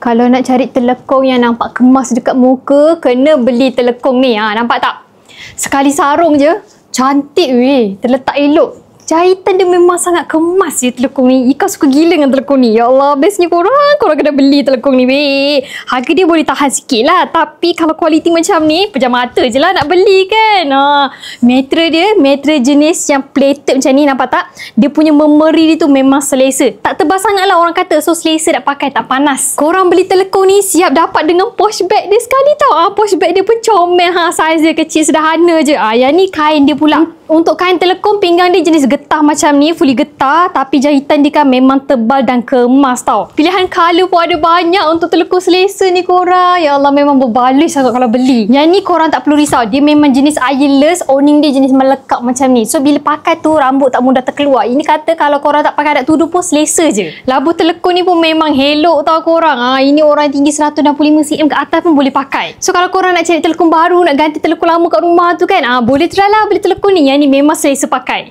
Kalau nak cari telekung yang nampak kemas dekat muka, kena beli telekung ni. Nampak tak? Sekali sarung je, cantik weh. Terletak elok. Jahitan dia memang sangat kemas je telekung ni. Ika suka gila dengan telekung ni. Ya Allah, bestnya korang kena beli telekung ni weh. Harga dia boleh tahan sikit lah. Tapi kalau kualiti macam ni, pejam mata je lah nak beli kan. Mattress dia, mattress jenis yang plated macam ni, nampak tak? Dia punya memeri dia tu memang selesa. Tak tebal sangat lah orang kata. So selesa nak pakai, tak panas. Korang beli telekung ni siap dapat dengan posh bag dia sekali tau. Posh bag dia pun comel. Saiz dia kecil sederhana je. Yang ni kain dia pula. Untuk kain telekung, pinggang dia jenis getah macam ni, fully getah, tapi jahitan dia kan memang tebal dan kemas tau. Pilihan colour pun ada banyak untuk telekung selesa ni korang. Ya Allah, memang berbaloi sangat kalau beli. Yang ni korang tak perlu risau, dia memang jenis eyeless, owning dia jenis melekat macam ni. So bila pakai tu rambut tak mudah terkeluar. Ini kata kalau korang tak pakai nak tudung pun selesa je. Labuh telekung ni pun memang helok tau korang. Ini orang tinggi 165 cm ke atas pun boleh pakai. So kalau korang nak cari telekung baru, nak ganti telekung lama kat rumah tu kan, boleh try lah beli telekung ni. Yang ni memang selesa pakai.